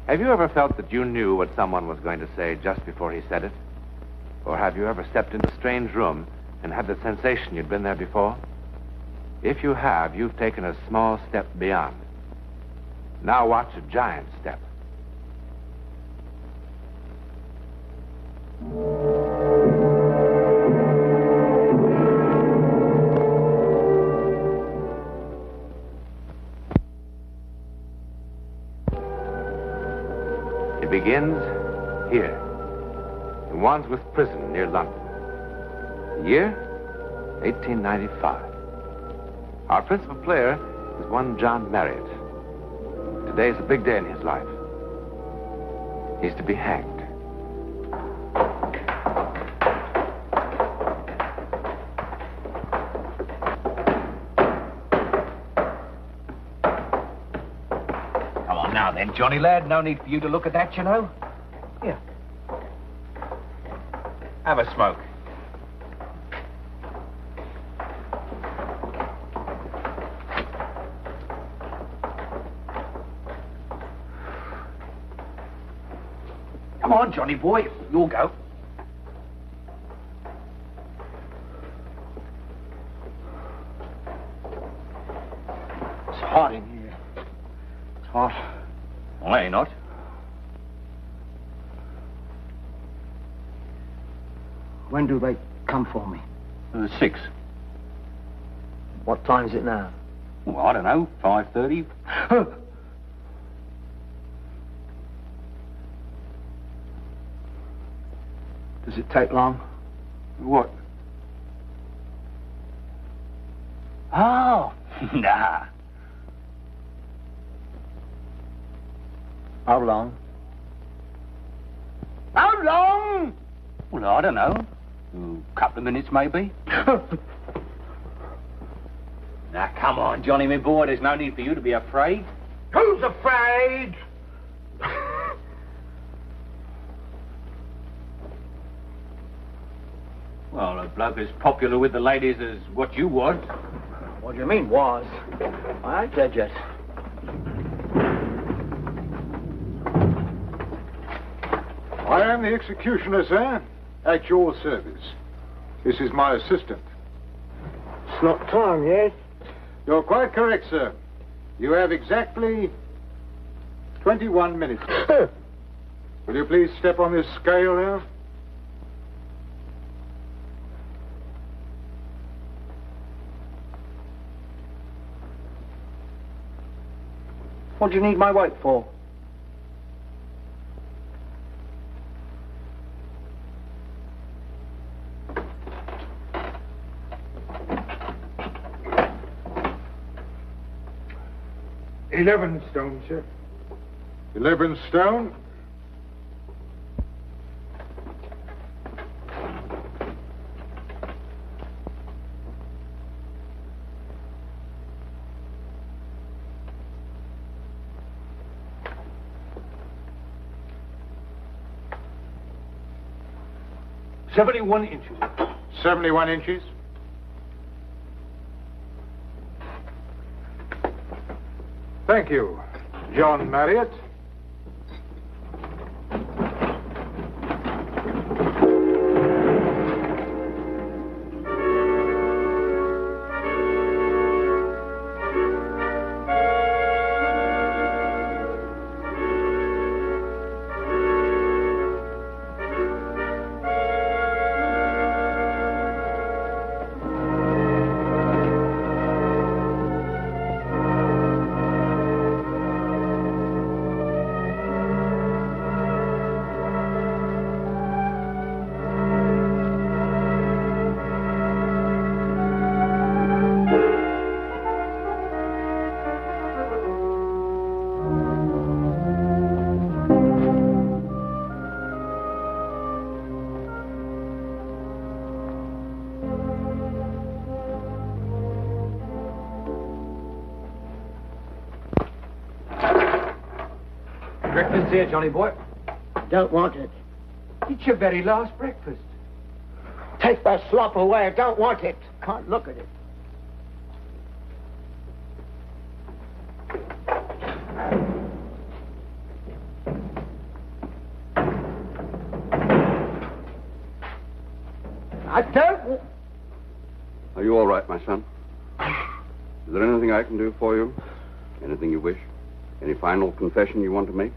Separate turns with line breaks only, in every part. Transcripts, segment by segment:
Have you ever felt that you knew what someone was going to say just before he said it? Or have you ever stepped into a strange room and had the sensation you'd been there before? If you have, you've taken a small step beyond. Now watch a giant step. It begins here, in Wandsworth Prison near London. The year, 1895. Our principal player is one John Marriott. Today's a big day in his life. He's to be hanged.
Come on now then, Johnny lad. No need for you to look at that, you know. Here. Have a smoke. Come on, Johnny boy. You'll go.
It's hot in here. It's hot.
Well, ain't not.
When do they come for me?
6.
What time is it now?
Well, I don't know. 5:30.
Does it take long?
What? Oh, nah.
How long?
How long? Well, I don't know. A couple of minutes, maybe. Now, come on, Johnny, my boy. There's no need for you to be afraid.
Who's afraid?
Well, a bloke as popular with the ladies as what you was.
What do you mean, was? I ain't dead yet.
I am the executioner, sir, at your service. This is my assistant.
It's not time yet.
You're quite correct, sir. You have exactly 21 minutes. Will you please step on this scale now?
What do you need my weight for?
$11 stone, sir. 11 stone?
$71 inches.
71 inches? Thank you, John Marriott.
Breakfast here, Johnny boy.
Don't want it.
It's your very last breakfast.
Take that slop away. I don't want it. Can't look at it. I don't...
Are you all right, my son? Is there anything I can do for you? Anything you wish? Any final confession you want to make?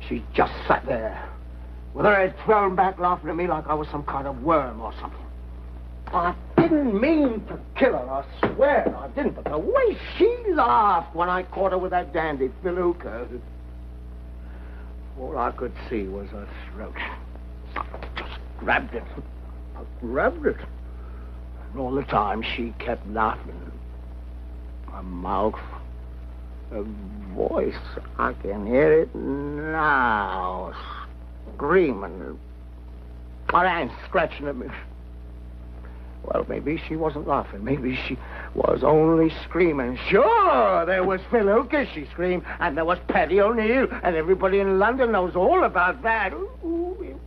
She just sat there, with her head thrown back, laughing at me like I was some kind of worm or something. I didn't mean to kill her, I swear I didn't, but the way she laughed when I caught her with that dandy felucca, all I could see was her throat. I just grabbed it. And all the time she kept laughing. Her mouth, her voice, I can hear it now, screaming. Her hands scratching at me. Well, maybe she wasn't laughing. Maybe she was only screaming. Sure, there was Phil Oakes, she screamed, and there was Paddy O'Neill, and everybody in London knows all about that. Ooh,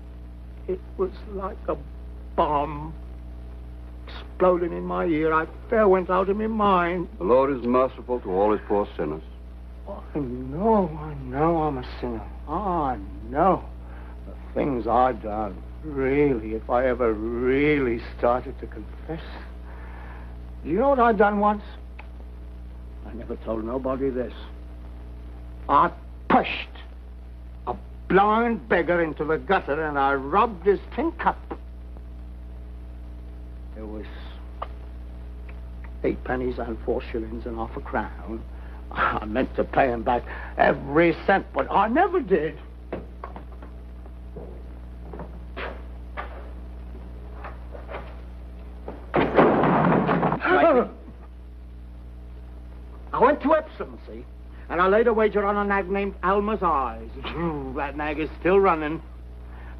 it was like a bomb exploding in my ear. I fair went out of my mind.
The Lord is merciful to all his poor sinners.
Oh, I know I'm a sinner. I know the things I've done. Really, if I ever really started to confess. Do you know what I'd done once? I never told nobody this. I pushed a blind beggar into the gutter and I robbed his tin cup. There was 8 pennies and 4 shillings and half a crown. I meant to pay him back every cent, but I never did. I went to Epsom, see, and I laid a wager on a nag named Alma's Eyes. That nag is still running.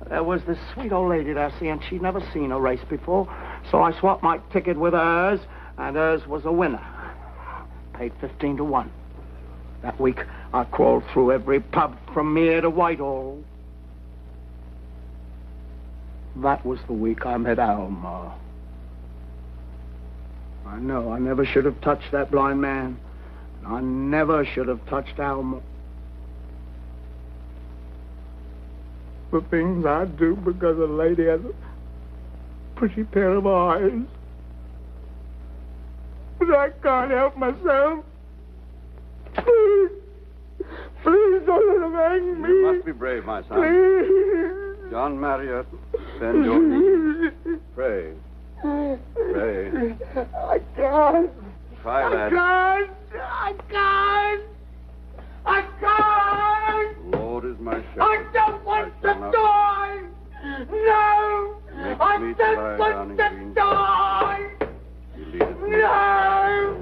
There was this sweet old lady there, see, and she'd never seen a race before, so I swapped my ticket with hers, and hers was a winner. Paid 15 to 1. That week, I crawled through every pub from Mere to Whitehall. That was the week I met Alma. I know I never should have touched that blind man. I never should have touched Alma. The things I do because a lady has a pretty pair of eyes. But I can't help myself. Please don't let him hang me.
You must be brave, my son.
Please.
John Marriott, bend your knees. Pray. Pray.
I can't.
Try, lad.
I can't.
Lord is my shepherd.
I don't want to die. No. I don't want to die.
You lead us
No.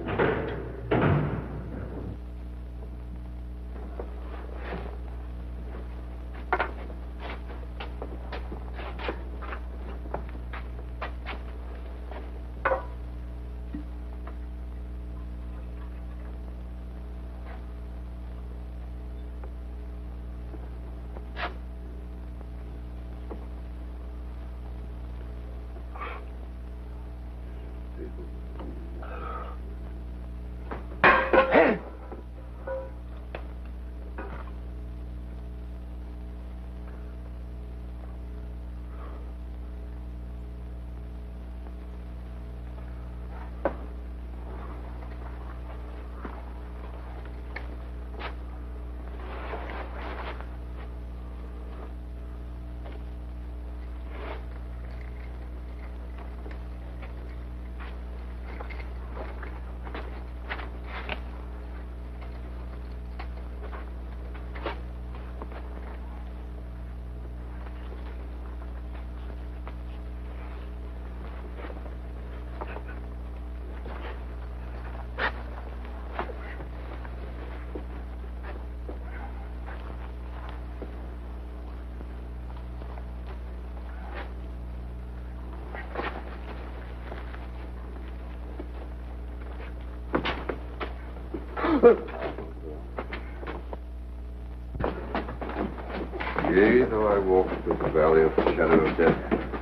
Yea, though I walk through the valley of the shadow of death,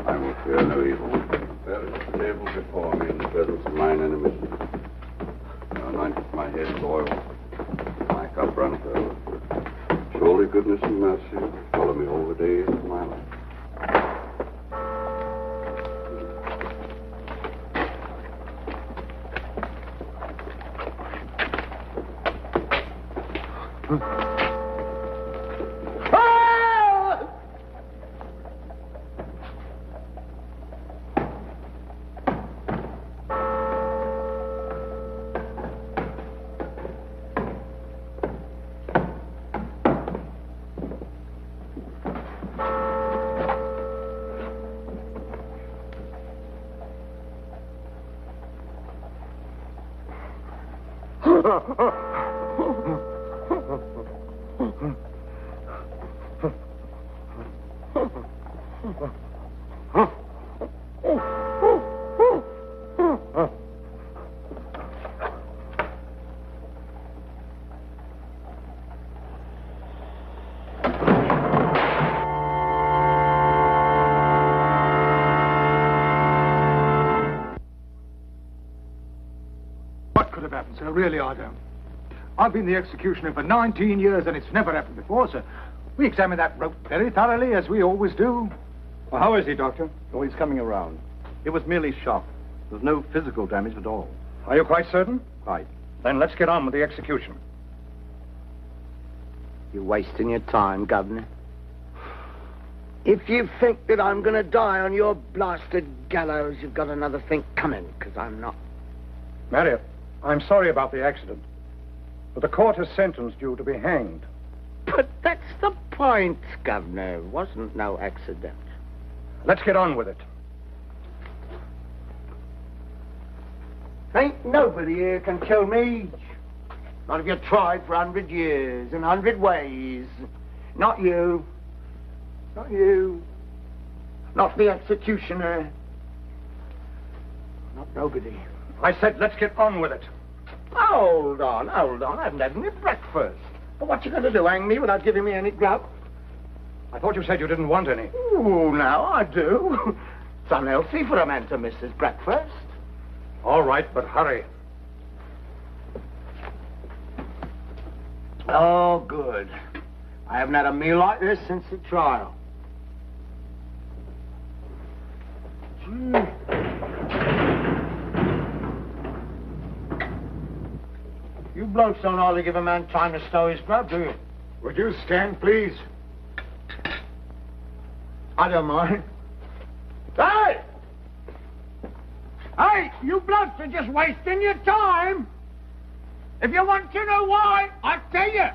I will fear no evil. There is a table before me in the presence of mine enemies. Thou anointest my head with oil. My cup runneth over. Surely goodness and mercy will follow me all the days of my life.
What could have happened, sir? Really, I don't. I've been the executioner for 19 years, and it's never happened before, sir. We examined that rope very thoroughly, as we always do.
Well, how is he, Doctor? Oh, he's coming around. It was merely shock. There's no physical damage at all.
Are you quite certain?
Quite.
Then let's get on with the execution.
You're wasting your time, Governor. If you think that I'm going to die on your blasted gallows, you've got another think coming, because I'm not.
Marriott, I'm sorry about the accident, but the court has sentenced you to be hanged.
But that's the point, Governor. It wasn't no accident.
Let's get on with it.
Ain't nobody here can kill me. Not if you tried for 100 years in 100 ways. Not you. Not you. Not the executioner. Not nobody.
I said let's get on with it.
Hold on. I haven't had any breakfast. Well, what you going to do, hang me without giving me any grub?
I thought you said you didn't want any.
Oh, now I do. It's unhealthy for a man to miss his breakfast.
All right, but hurry.
Oh, good. I haven't had a meal like this since the trial. You blokes don't hardly give a man time to stow his grub, do you?
Would you stand, please?
I don't mind. Hey! Hey, you blokes are just wasting your time. If you want to know why, I'll tell you.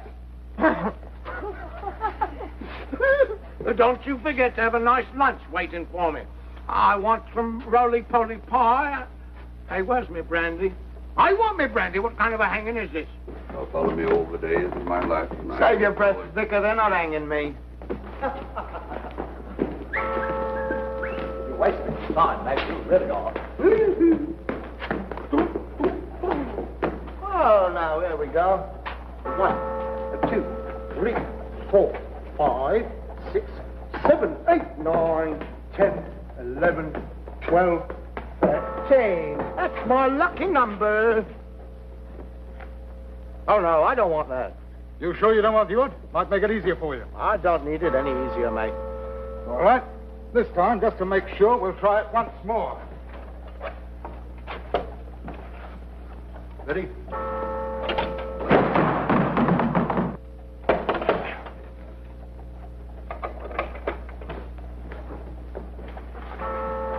Don't you forget to have a nice lunch waiting for me. I want some roly-poly pie. Hey, where's me brandy? I want me brandy. What kind of a hanging is this?
They'll follow me all the days of my life.
Save your breath, Vicar. They're not hanging me.
You're wasting your time, mate. You really are.
Oh, now, here we go. 1, 2, 3, 4, 5, 6, 7, 8, 9, 10, 11, 12, 13. That's my lucky number. Oh, no, I don't want that.
You sure you don't want the odd? Might make it easier for you.
I don't need it any easier, mate.
All right. This time, just to make sure, we'll try it once more. Ready?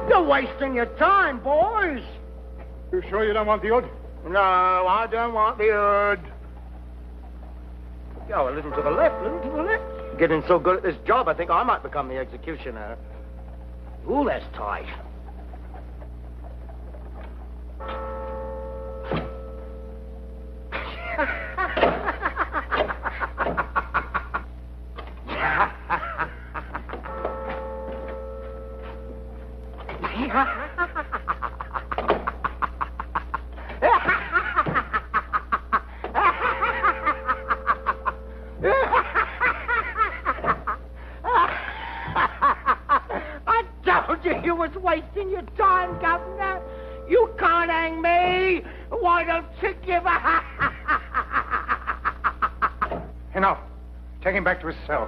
You're wasting your time, boys.
You sure you don't want the odd?
No, I don't want the odd. Go a little to the left, a little to the left. Getting so good at this job, I think I might become the executioner. Ooh, that's tight. You was wasting your time, Governor. You can't hang me. Why don't you give a...
Enough. Take him back to his cell.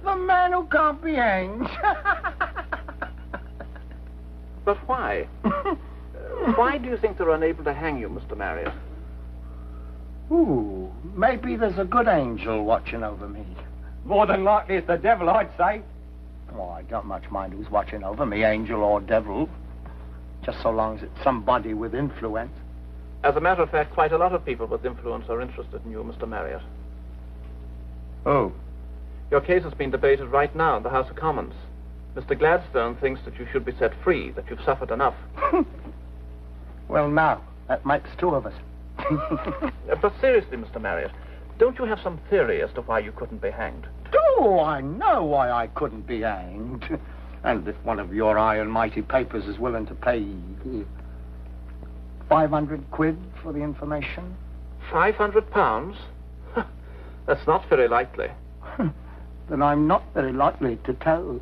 The man who can't be hanged.
But why? Why do you think they're unable to hang you, Mr. Marriott?
Ooh, maybe there's a good angel watching over me.
More than likely it's the devil, I'd say.
Oh, I don't much mind who's watching over me, angel or devil. Just so long as it's somebody with influence.
As a matter of fact, quite a lot of people with influence are interested in you, Mr. Marriott.
Oh.
Your case is being debated right now in the House of Commons. Mr. Gladstone thinks that you should be set free, that you've suffered enough.
Well, now, that makes two of us.
But seriously, Mr. Marriott, don't you have some theory as to why you couldn't be hanged?
Oh, I know why I couldn't be hanged. And if one of your high and mighty papers is willing to pay 500 quid for the information.
£500? That's not very likely.
Then I'm not very likely to tell.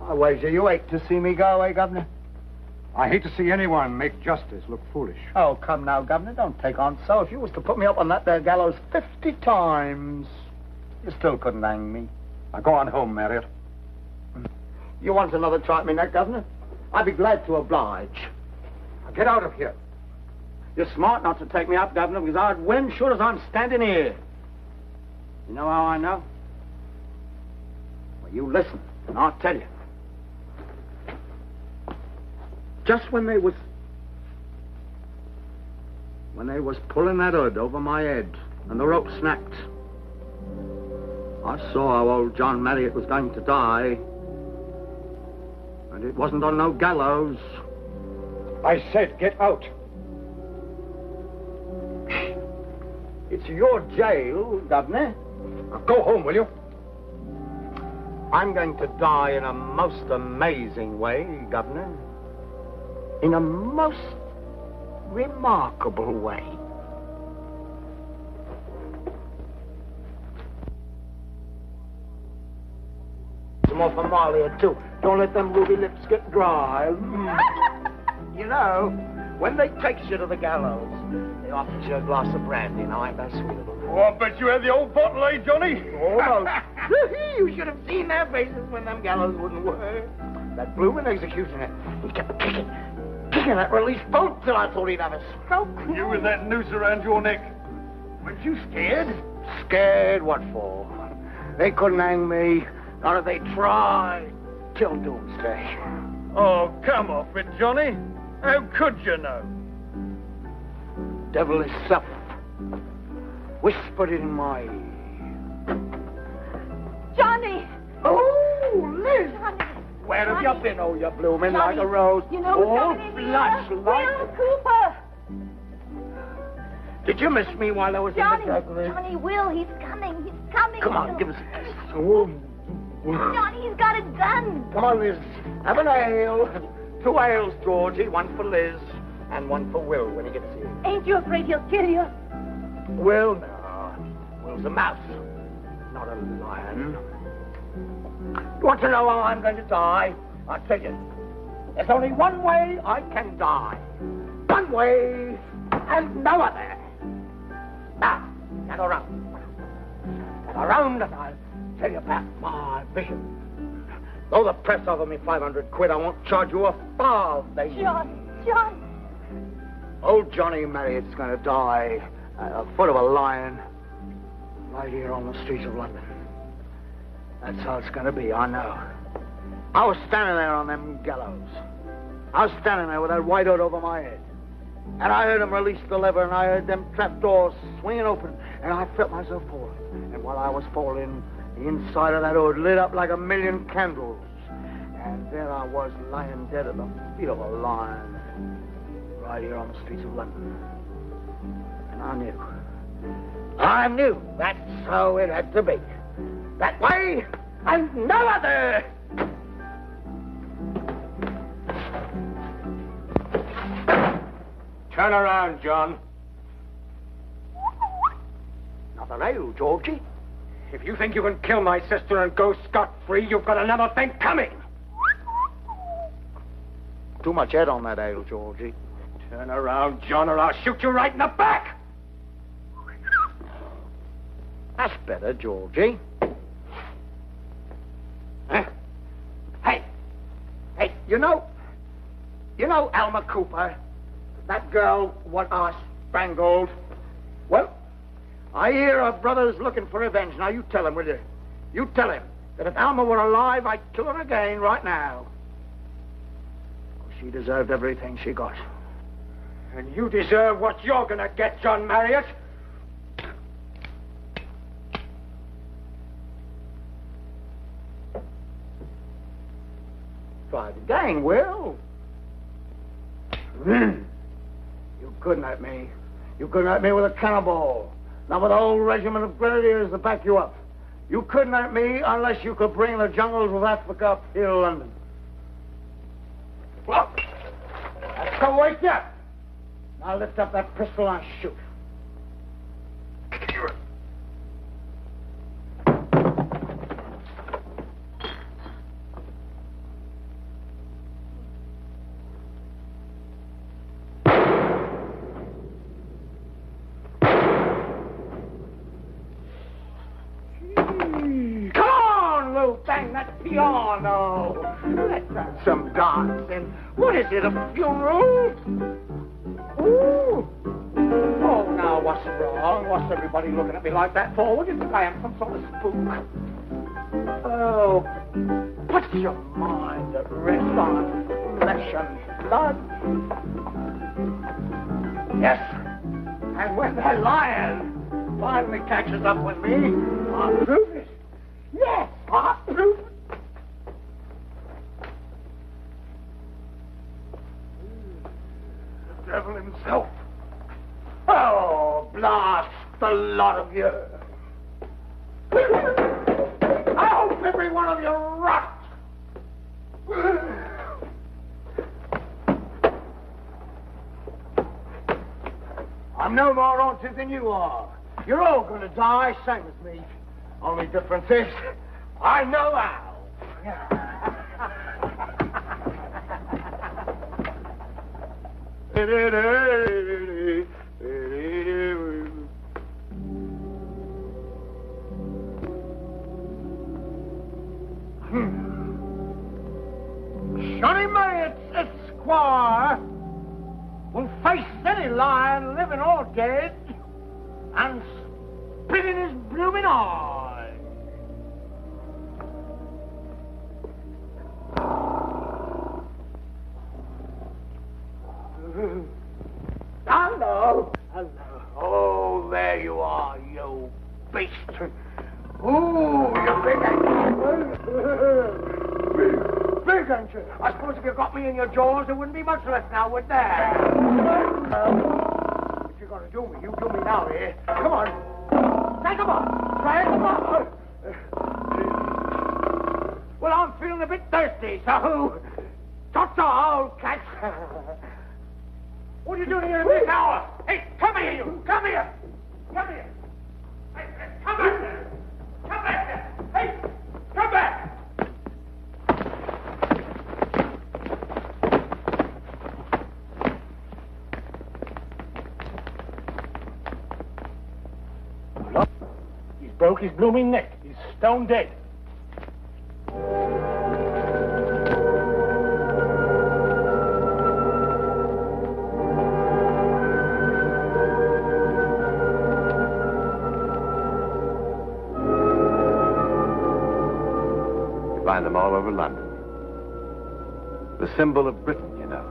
I wager you hate to see me go, eh, Governor?
I hate to see anyone make justice look foolish.
Oh, come now, Governor, don't take on so. If you was to put me up on that there gallows 50 times, you still couldn't hang me.
Now go on home, Marriott.
You want another try at me neck, Governor? I'd be glad to oblige.
Now get out of here.
You're smart not to take me up, Governor, because I'd win sure as I'm standing here. You know how I know? Well, you listen, and I'll tell you. Just when they was pulling that hood over my head and the rope snapped, I saw how old John Marriott was going to die. And it wasn't on no gallows.
I said get out.
It's your jail, Governor.
Now go home, will you?
I'm going to die in a most amazing way, Governor. In a most remarkable way. Some more for Malia, too. Don't let them ruby lips get dry. You know, when they takes you to the gallows, they offer you a glass of brandy. Now, ain't that sweet of them?
Oh, I bet you had the old bottle, eh, Johnny?
Almost. You should have seen their faces when them gallows wouldn't work. That bloomin' executioner, he kept kicking that release bolt till I thought he'd have a stroke.
You with that noose around your neck. Weren't you scared?
Scared what for? They couldn't hang me, not if they tried, till doomsday.
Oh, come off it, Johnny. How could you know?
Devil himself whispered in my ear.
Johnny!
Oh, Liz!
Johnny!
Where have you been? Oh, you're blooming
Johnny,
like a rose.
You know what's
all
happening
flush
here?
like...
Will Cooper!
Did you miss me while I was
Johnny,
in the drug room?
Johnny, Will, he's coming. He's coming.
Come on, give us a kiss. Oh.
Johnny, he's got a gun.
Come on, Liz. Have an ale. 2 ales, Georgie. 1 for Liz and 1 for Will when he gets here.
Ain't you afraid he'll kill you?
Will, no. Will's a mouse, not a lion. You want to know how I'm going to die? I'll tell you. There's only one way I can die. One way and no other. Now, gather round. Gather round and I'll tell you about my vision. Though the press offer me 500 quid, I won't charge you a farthing.
John.
Old Johnny Marriott's going to die at the foot of a lion right here on the streets of London. That's how it's going to be, I know. I was standing there on them gallows. I was standing there with that white hood over my head. And I heard them release the lever, and I heard them trap doors swinging open, and I felt myself falling. And while I was falling, the inside of that hood lit up like a million candles. And there I was lying dead at the feet of a lion, right here on the streets of London. And I knew that's how it had to be. That way and no other.
Turn around, John.
Another ale, Georgie.
If you think you can kill my sister and go scot-free, you've got another thing coming.
Too much head on that ale, Georgie.
Turn around, John, or I'll shoot you right in the back!
That's better, Georgie. Huh? Hey, you know Alma Cooper, that girl what I strangled? Well, I hear her brother's looking for revenge. Now, you tell him, will you? You tell him that if Alma were alive, I'd kill her again right now. She deserved everything she got.
And you deserve what you're gonna get, John Marriott.
Try it again, Will. You couldn't hurt me. You couldn't hurt me with a cannonball. Not with a whole regiment of grenadiers to back you up. You couldn't hurt me unless you could bring the jungles of Africa up here to London. Well, that's to wake you. Now lift up that pistol and shoot. Bang that piano. Let's have some dancing. What is it, a funeral? Ooh. Oh, now, what's wrong? What's everybody looking at me like that for? What do you think I am, some sort of spook? Oh, put your mind at rest on flesh and blood. Yes, and when that lion finally catches up with me, I'll prove it. Yes, I'll prove it. The devil himself. Oh, blast the lot of you. I hope every one of you rot. I'm no more haunted than you are. You're all going to die, same as me. Only difference is, I know how. Johnny Marriott, Esquire, will face any lion, living or dead, and spit in his blooming eye. Hello. Hello. Oh, there you are, you beast. Ooh, you big big, ain't you? I suppose if you got me in your jaws, there wouldn't be much left now, would there? If you're going to do me, you do me now, eh? Come on. Take him up. Try him up. Well, I'm feeling a bit thirsty, so... Ta-ta, old cat. What are you doing here in this hour? Hey, come here, you! Come here! Come here! Hey, come back there! Come back there! Hey, come back! Look, he's broke his blooming neck. He's stone dead.
Find them all over London. The symbol of Britain, you know.